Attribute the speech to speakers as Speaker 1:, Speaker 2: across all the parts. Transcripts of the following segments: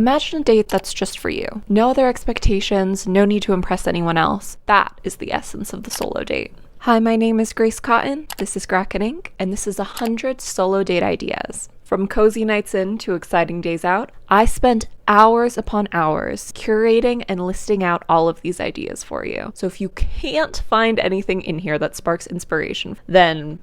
Speaker 1: Imagine a date that's just for you. No other expectations, no need to impress anyone else. That is the essence of the solo date. Hi, my name is Grace Cotton. This is Kraken Inc., and this is 100 solo date ideas. From cozy nights in to exciting days out, I spent hours upon hours curating and listing out all of these ideas for you. So if you can't find anything in here that sparks inspiration, then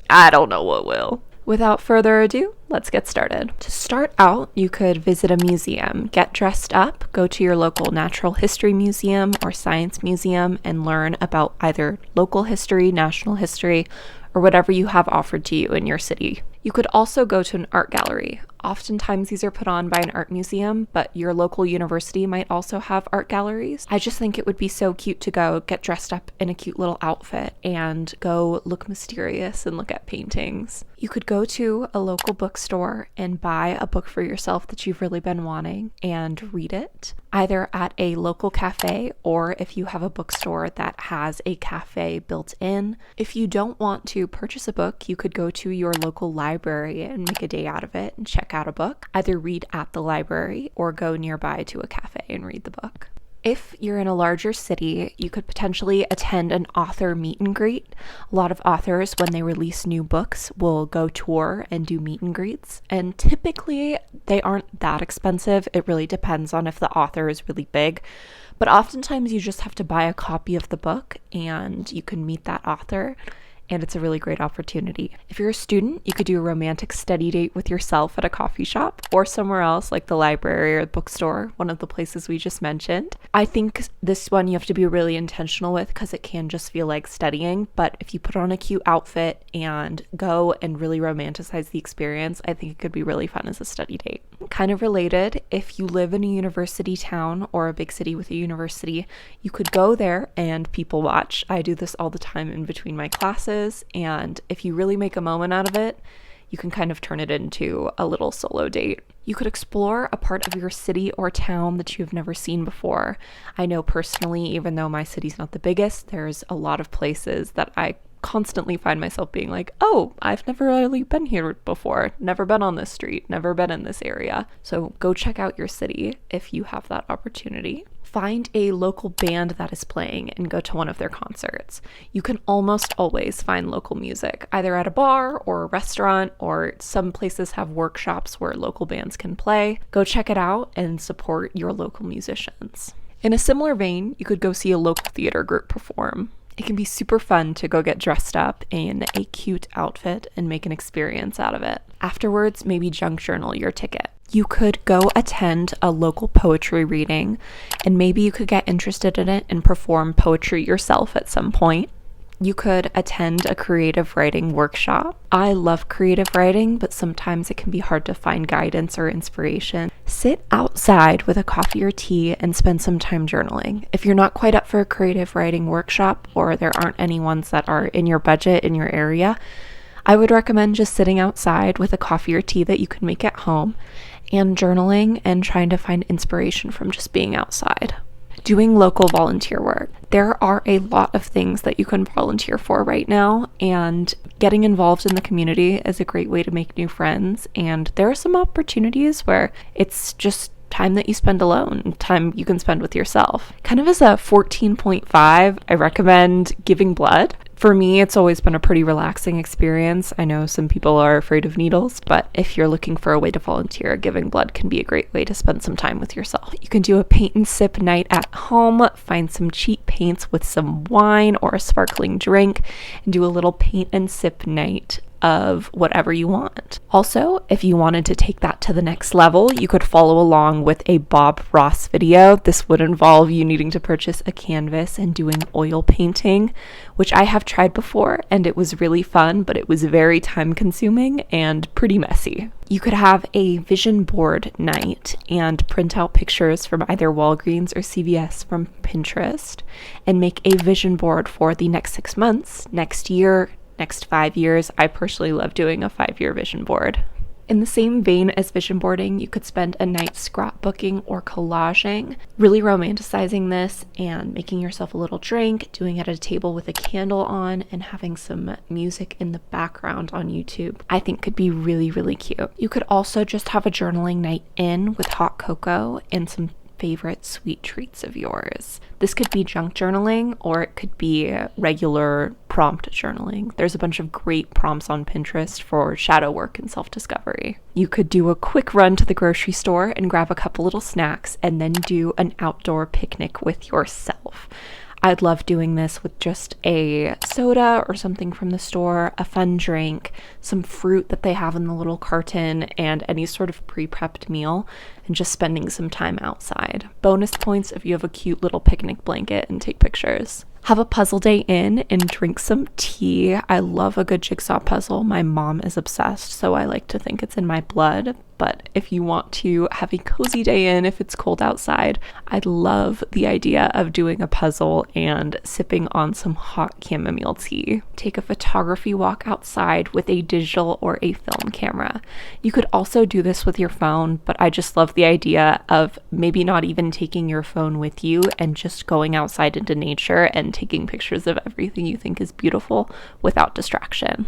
Speaker 1: I don't know what will. Without further ado, let's get started. To start out, you could visit a museum, get dressed up, go to your local natural history museum or science museum and learn about either local history, national history, or whatever you have offered to you in your city. You could also go to an art gallery. Oftentimes these are put on by an art museum, but your local university might also have art galleries. I just think it would be so cute to go get dressed up in a cute little outfit and go look mysterious and look at paintings. You could go to a local bookstore and buy a book for yourself that you've really been wanting and read it, either at a local cafe or if you have a bookstore that has a cafe built in. If you don't want to purchase a book, you could go to your local library and make a day out of it and check out a book. Either read at the library or go nearby to a cafe and read the book. If you're in a larger city, you could potentially attend an author meet and greet. A lot of authors, when they release new books, will go tour and do meet and greets. And typically, they aren't that expensive. It really depends on if the author is really big. But oftentimes, you just have to buy a copy of the book and you can meet that author. And it's a really great opportunity. If you're a student, you could do a romantic study date with yourself at a coffee shop or somewhere else like the library or the bookstore, one of the places we just mentioned. I think this one you have to be really intentional with because it can just feel like studying, but if you put on a cute outfit and go and really romanticize the experience, I think it could be really fun as a study date. Kind of related, if you live in a university town or a big city with a university, you could go there and people watch. I do this all the time in between my classes. And if you really make a moment out of it, you can kind of turn it into a little solo date. You could explore a part of your city or town that you've never seen before. I know personally, even though my city's not the biggest, there's a lot of places that I constantly find myself being like, oh, I've never really been here before, never been on this street, never been in this area. So go check out your city if you have that opportunity. Find a local band that is playing and go to one of their concerts. You can almost always find local music, either at a bar or a restaurant, or some places have workshops where local bands can play. Go check it out and support your local musicians. In a similar vein, you could go see a local theater group perform. It can be super fun to go get dressed up in a cute outfit and make an experience out of it. Afterwards, maybe junk journal your ticket. You could go attend a local poetry reading, and maybe you could get interested in it and perform poetry yourself at some point. You could attend a creative writing workshop. I love creative writing, but sometimes it can be hard to find guidance or inspiration. Sit outside with a coffee or tea and spend some time journaling. If you're not quite up for a creative writing workshop, or there aren't any ones that are in your budget in your area, I would recommend just sitting outside with a coffee or tea that you can make at home and journaling and trying to find inspiration from just being outside. Doing local volunteer work. There are a lot of things that you can volunteer for right now, and getting involved in the community is a great way to make new friends. And there are some opportunities where it's just time that you spend alone, time you can spend with yourself. Kind of as a 14.5, I recommend giving blood. For me, it's always been a pretty relaxing experience. I know some people are afraid of needles, but if you're looking for a way to volunteer, giving blood can be a great way to spend some time with yourself. You can do a paint and sip night at home, find some cheap paints with some wine or a sparkling drink, and do a little paint and sip night of whatever you want. Also, if you wanted to take that to the next level, you could follow along with a Bob Ross video. This would involve you needing to purchase a canvas and doing oil painting, which I have tried before, and it was really fun, but it was very time consuming and pretty messy. You could have a vision board night and print out pictures from either Walgreens or CVS from Pinterest and make a vision board for the next 6 months, next year, next 5 years. I personally love doing a 5-year vision board. In the same vein as vision boarding, you could spend a night scrapbooking or collaging, really romanticizing this and making yourself a little drink, doing it at a table with a candle on, and having some music in the background on YouTube, I think could be really, really cute. You could also just have a journaling night in with hot cocoa and some favorite sweet treats of yours. This could be junk journaling, or it could be regular prompt journaling. There's a bunch of great prompts on Pinterest for shadow work and self-discovery. You could do a quick run to the grocery store and grab a couple little snacks and then do an outdoor picnic with yourself. I'd love doing this with just a soda or something from the store, a fun drink, some fruit that they have in the little carton, and any sort of pre-prepped meal, and just spending some time outside. Bonus points if you have a cute little picnic blanket and take pictures. Have a puzzle day in and drink some tea. I love a good jigsaw puzzle. My mom is obsessed, so I like to think it's in my blood. But if you want to have a cozy day in, if it's cold outside, I'd love the idea of doing a puzzle and sipping on some hot chamomile tea. Take a photography walk outside with a digital or a film camera. You could also do this with your phone, but I just love the idea of maybe not even taking your phone with you and just going outside into nature and taking pictures of everything you think is beautiful without distraction.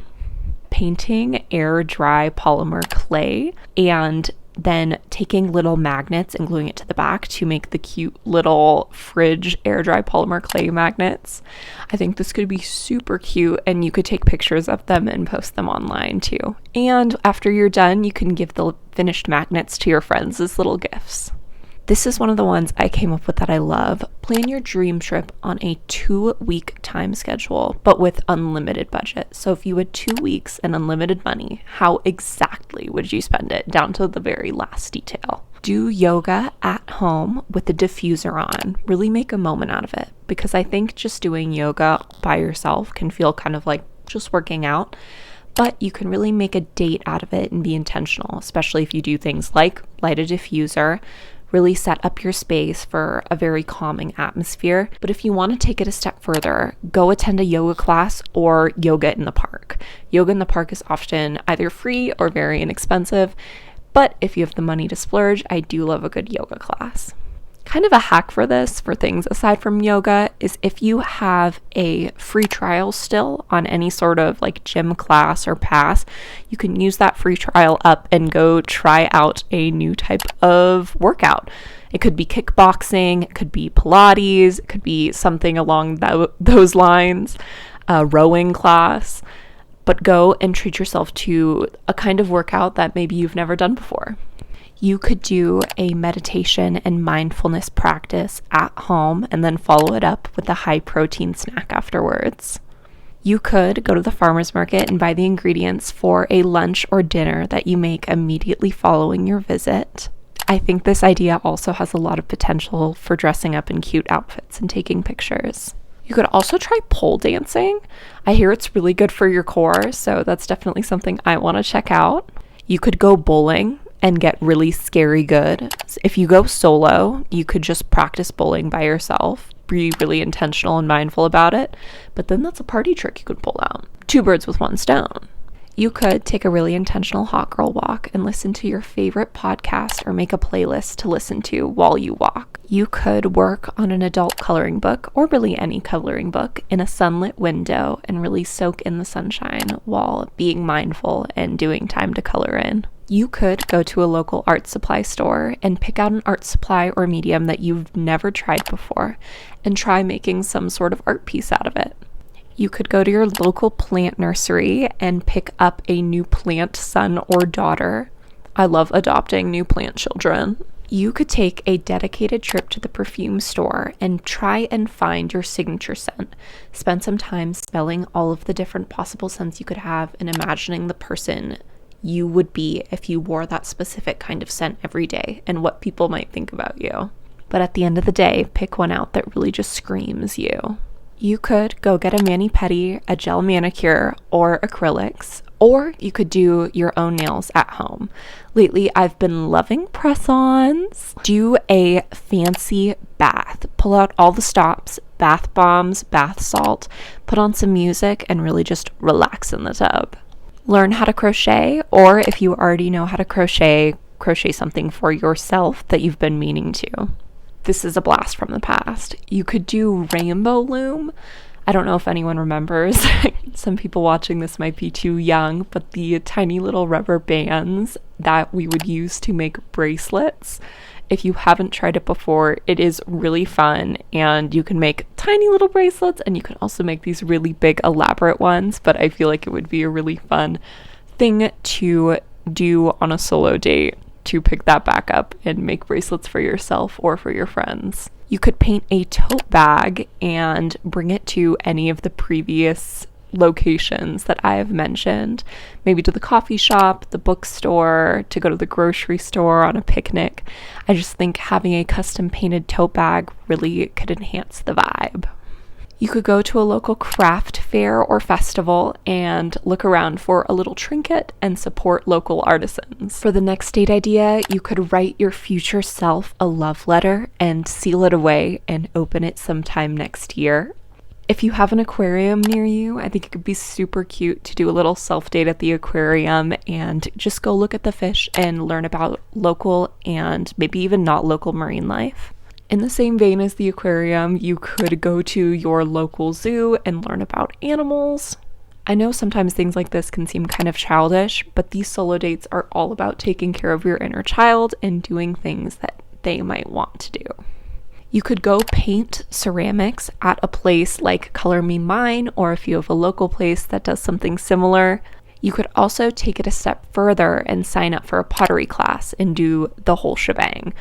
Speaker 1: Painting air dry polymer clay and then taking little magnets and gluing it to the back to make the cute little fridge air dry polymer clay magnets. I think this could be super cute, and you could take pictures of them and post them online too. And after you're done, you can give the finished magnets to your friends as little gifts. This is one of the ones I came up with that I love. Plan your dream trip on a 2-week time schedule, but with unlimited budget. So if you had 2 weeks and unlimited money, how exactly would you spend it down to the very last detail? Do yoga at home with the diffuser on. Really make a moment out of it, because I think just doing yoga by yourself can feel kind of like just working out. But you can really make a date out of it and be intentional, especially if you do things like light a diffuser, really set up your space for a very calming atmosphere. But if you want to take it a step further, go attend a yoga class or yoga in the park. Yoga in the park is often either free or very inexpensive, but if you have the money to splurge, I do love a good yoga class. Kind of a hack for this, for things aside from yoga, is if you have a free trial still on any sort of like gym class or pass, you can use that free trial up and go try out a new type of workout. It could be kickboxing, it could be Pilates, it could be something along those lines, a rowing class, but go and treat yourself to a kind of workout that maybe you've never done before. You could do a meditation and mindfulness practice at home and then follow it up with a high protein snack afterwards. You could go to the farmer's market and buy the ingredients for a lunch or dinner that you make immediately following your visit. I think this idea also has a lot of potential for dressing up in cute outfits and taking pictures. You could also try pole dancing. I hear it's really good for your core, so that's definitely something I want to check out. You could go bowling and get really scary good. If you go solo, you could just practice bowling by yourself, be really intentional and mindful about it, but then that's a party trick you could pull out. 2 birds with 1 stone. You could take a really intentional hot girl walk and listen to your favorite podcast or make a playlist to listen to while you walk. You could work on an adult coloring book, or really any coloring book, in a sunlit window and really soak in the sunshine while being mindful and doing time to color in. You could go to a local art supply store and pick out an art supply or medium that you've never tried before and try making some sort of art piece out of it. You could go to your local plant nursery and pick up a new plant son or daughter. I love adopting new plant children. You could take a dedicated trip to the perfume store and try and find your signature scent. Spend some time smelling all of the different possible scents you could have and imagining the person you would be if you wore that specific kind of scent every day and what people might think about you. But at the end of the day, pick one out that really just screams you. You could go get a mani-pedi, a gel manicure, or acrylics, or you could do your own nails at home. Lately, I've been loving press-ons. Do a fancy bath. Pull out all the stops, bath bombs, bath salt, put on some music, and really just relax in the tub. Learn how to crochet, or if you already know how to crochet, crochet something for yourself that you've been meaning to. This is a blast from the past. You could do rainbow loom. I don't know if anyone remembers. Some people watching this might be too young, but the tiny little rubber bands that we would use to make bracelets. If you haven't tried it before, it is really fun, and you can make tiny little bracelets, and you can also make these really big elaborate ones, but I feel like it would be a really fun thing to do on a solo date, to pick that back up and make bracelets for yourself or for your friends. You could paint a tote bag and bring it to any of the previous locations that I have mentioned, maybe to the coffee shop, the bookstore, to go to the grocery store on a picnic. I just think having a custom painted tote bag really could enhance the vibe. You could go to a local craft fair or festival and look around for a little trinket and support local artisans. For the next date idea, you could write your future self a love letter and seal it away and open it sometime next year. If you have an aquarium near you, I think it could be super cute to do a little self-date at the aquarium and just go look at the fish and learn about local and maybe even not local marine life. In the same vein as the aquarium, you could go to your local zoo and learn about animals. I know sometimes things like this can seem kind of childish, but these solo dates are all about taking care of your inner child and doing things that they might want to do. You could go paint ceramics at a place like Color Me Mine, or if you have a local place that does something similar. You could also take it a step further and sign up for a pottery class and do the whole shebang.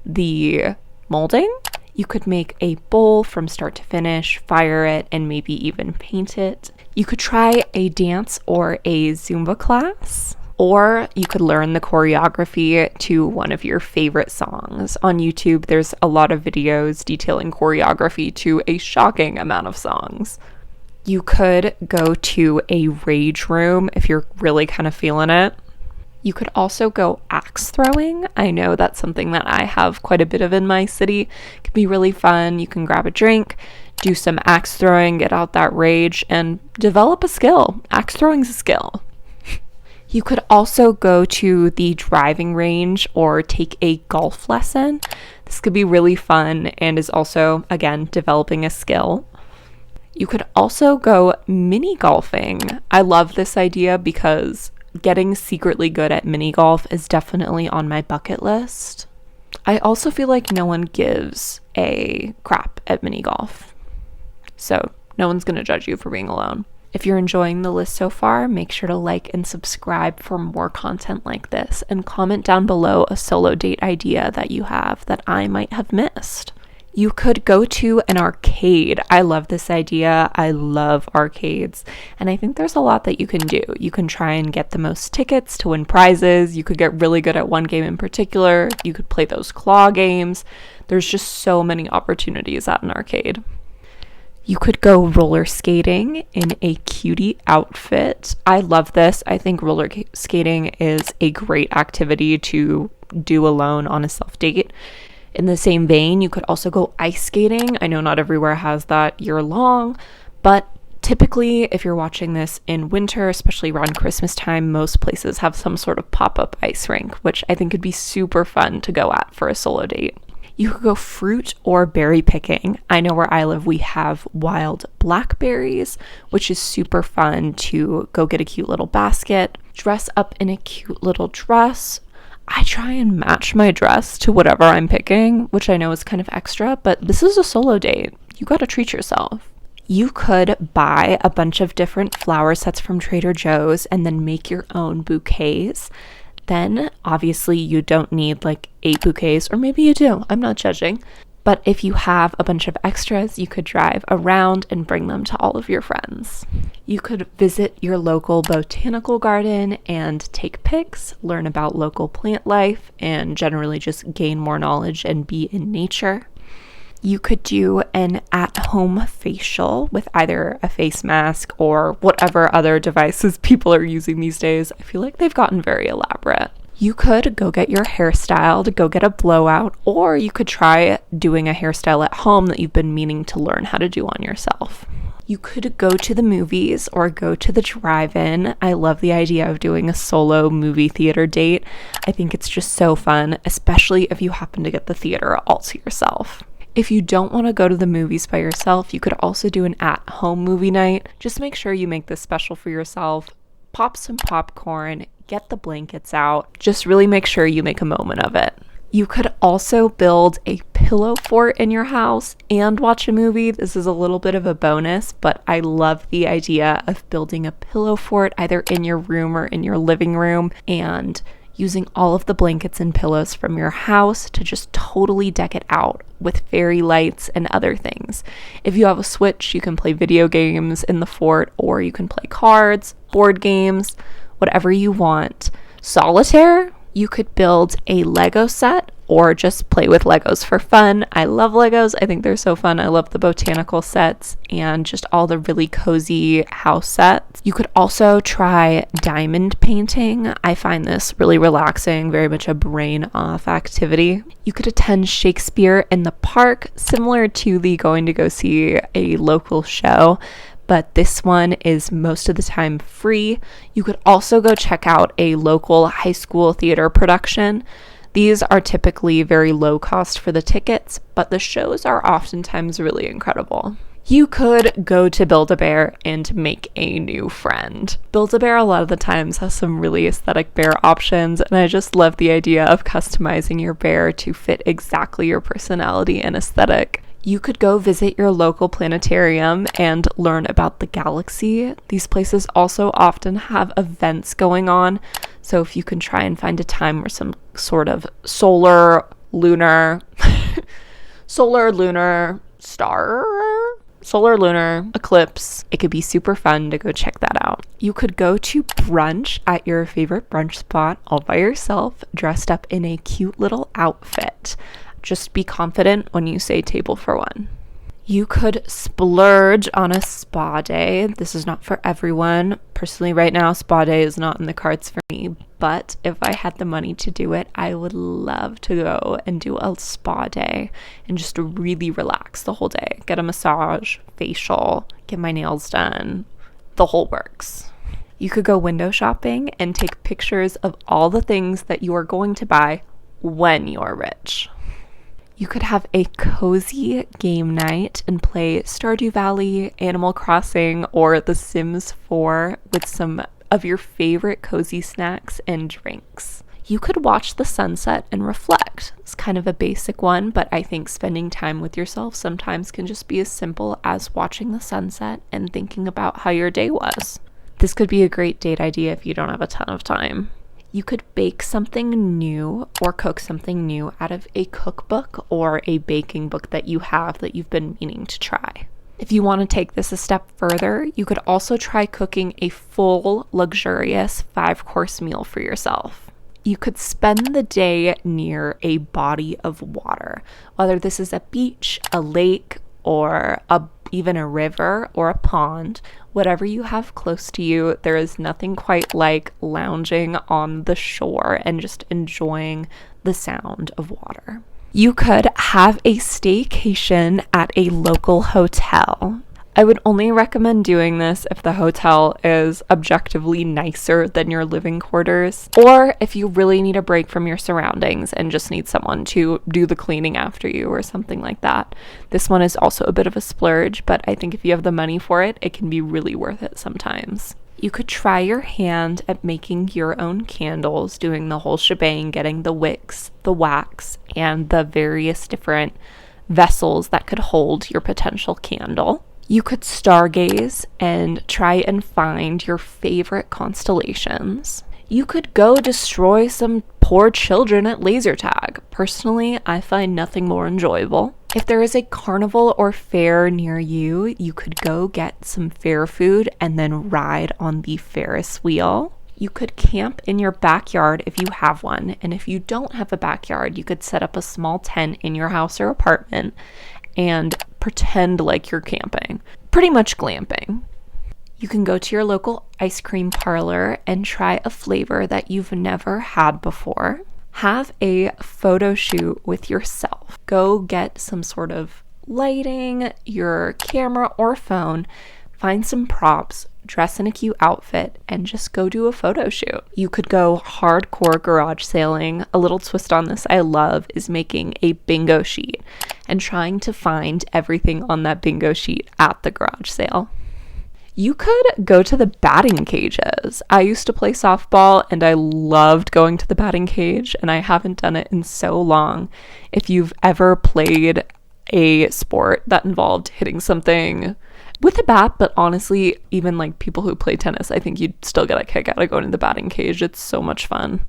Speaker 1: The molding, you could make a bowl from start to finish, fire it, and maybe even paint it. You could try a dance or a Zumba class, or you could learn the choreography to one of your favorite songs. On YouTube, there's a lot of videos detailing choreography to a shocking amount of songs. You could go to a rage room if you're really kind of feeling it. You could also go axe throwing. I know that's something that I have quite a bit of in my city. It can be really fun. You can grab a drink, do some axe throwing, get out that rage, and develop a skill. Axe throwing's a skill. You could also go to the driving range or take a golf lesson. This could be really fun and is also, again, developing a skill. You could also go mini golfing. I love this idea because getting secretly good at mini golf is definitely on my bucket list. I also feel like no one gives a crap at mini golf, so no one's going to judge you for being alone. If you're enjoying the list so far, make sure to like and subscribe for more content like this, and comment down below a solo date idea that you have that I might have missed. You could go to an arcade. I love this idea. I love arcades. And I think there's a lot that you can do. You can try and get the most tickets to win prizes. You could get really good at one game in particular. You could play those claw games. There's just so many opportunities at an arcade. You could go roller skating in a cutie outfit. I love this. I think roller skating is a great activity to do alone on a self-date. In the same vein, you could also go ice skating. I know not everywhere has that year long, but typically if you're watching this in winter, especially around Christmas time, most places have some sort of pop-up ice rink, which I think could be super fun to go at for a solo date. You could go fruit or berry picking. I know where I live, we have wild blackberries, which is super fun to go get a cute little basket, dress up in a cute little dress. I try and match my dress to whatever I'm picking, which I know is kind of extra, but this is a solo date. You gotta treat yourself. You could buy a bunch of different flower sets from Trader Joe's and then make your own bouquets. Then obviously you don't need like 8 bouquets, or maybe you do, I'm not judging. But if you have a bunch of extras, you could drive around and bring them to all of your friends. You could visit your local botanical garden and take pics, learn about local plant life, and generally just gain more knowledge and be in nature. You could do an at-home facial with either a face mask or whatever other devices people are using these days. I feel like they've gotten very elaborate. You could go get your hair styled, go get a blowout, or you could try doing a hairstyle at home that you've been meaning to learn how to do on yourself. You could go to the movies or go to the drive-in. I love the idea of doing a solo movie theater date. I think it's just so fun, especially if you happen to get the theater all to yourself. If you don't want to go to the movies by yourself, you could also do an at-home movie night. Just make sure you make this special for yourself. Pop some popcorn, get the blankets out. Just really make sure you make a moment of it. You could also build a pillow fort in your house and watch a movie. This is a little bit of a bonus, but I love the idea of building a pillow fort either in your room or in your living room and using all of the blankets and pillows from your house to just totally deck it out with fairy lights and other things. If you have a Switch, you can play video games in the fort, or you can play cards, board games, whatever you want. Solitaire? You could build a Lego set or just play with Legos for fun. I love Legos. I think they're so fun. I love the botanical sets and just all the really cozy house sets. You could also try diamond painting. I find this really relaxing, very much a brain off activity. You could attend Shakespeare in the park, similar to the going to go see a local show, but this one is most of the time free. You could also go check out a local high school theater production. These are typically very low cost for the tickets, but the shows are oftentimes really incredible. You could go to Build-A-Bear and make a new friend. Build-A-Bear a lot of the times has some really aesthetic bear options, and I just love the idea of customizing your bear to fit exactly your personality and aesthetic. You could go visit your local planetarium and learn about the galaxy. These places also often have events going on, so if you can try and find a time where some sort of solar, lunar eclipse, it could be super fun to go check that out. You could go to brunch at your favorite brunch spot all by yourself, dressed up in a cute little outfit. Just be confident when you say table for one. You could splurge on a spa day. This is not for everyone. Personally, right now, spa day is not in the cards for me. But if I had the money to do it, I would love to go and do a spa day and just really relax the whole day. Get a massage, facial, get my nails done, the whole works. You could go window shopping and take pictures of all the things that you are going to buy when you're rich. You could have a cozy game night and play Stardew Valley, Animal Crossing, or The Sims 4 with some of your favorite cozy snacks and drinks. You could watch the sunset and reflect. It's kind of a basic one, but I think spending time with yourself sometimes can just be as simple as watching the sunset and thinking about how your day was. This could be a great date idea if you don't have a ton of time. You could bake something new or cook something new out of a cookbook or a baking book that you have that you've been meaning to try. If you want to take this a step further, you could also try cooking a full, luxurious 5-course meal for yourself. You could spend the day near a body of water, whether this is a beach, a lake, or even a river or a pond. Whatever you have close to you, there is nothing quite like lounging on the shore and just enjoying the sound of water. You could have a staycation at a local hotel. I would only recommend doing this if the hotel is objectively nicer than your living quarters, or if you really need a break from your surroundings and just need someone to do the cleaning after you or something like that. This one is also a bit of a splurge, but I think if you have the money for it, it can be really worth it sometimes. You could try your hand at making your own candles, doing the whole shebang, getting the wicks, the wax, and the various different vessels that could hold your potential candle. You could stargaze and try and find your favorite constellations. You could go destroy some poor children at laser tag. Personally, I find nothing more enjoyable. If there is a carnival or fair near you, you could go get some fair food and then ride on the Ferris wheel. You could camp in your backyard if you have one, and if you don't have a backyard, you could set up a small tent in your house or apartment and pretend like you're camping. Pretty much glamping. You can go to your local ice cream parlor and try a flavor that you've never had before. Have a photo shoot with yourself. Go get some sort of lighting, your camera or phone, find some props, dress in a cute outfit, and just go do a photo shoot. You could go hardcore garage sailing. A little twist on this I love is making a bingo sheet and trying to find everything on that bingo sheet at the garage sale. You could go to the batting cages. I used to play softball and I loved going to the batting cage, and I haven't done it in so long. If you've ever played a sport that involved hitting something with a bat, but honestly, even like people who play tennis, I think you'd still get a kick out of going to the batting cage. It's so much fun.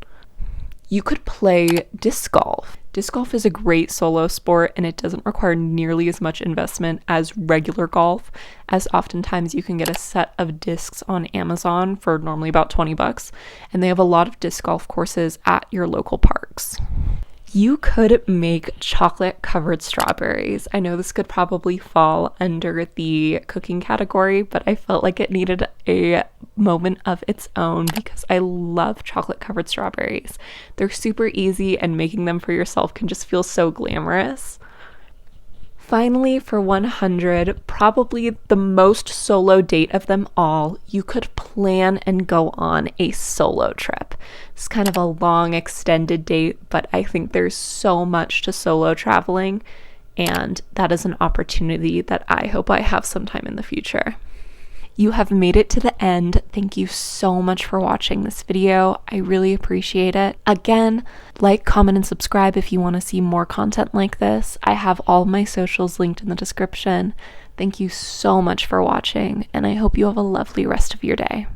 Speaker 1: You could play disc golf. Disc golf is a great solo sport, and it doesn't require nearly as much investment as regular golf, as oftentimes you can get a set of discs on Amazon for normally about $20, and they have a lot of disc golf courses at your local parks. You could make chocolate covered strawberries. I know this could probably fall under the cooking category, but I felt like it needed a moment of its own because I love chocolate covered strawberries. They're super easy, and making them for yourself can just feel so glamorous. Finally, for 100, probably the most solo date of them all, you could plan and go on a solo trip. It's kind of a long, extended date, but I think there's so much to solo traveling, and that is an opportunity that I hope I have sometime in the future. You have made it to the end. Thank you so much for watching this video. I really appreciate it. Again, like, comment, and subscribe if you want to see more content like this. I have all my socials linked in the description. Thank you so much for watching, and I hope you have a lovely rest of your day.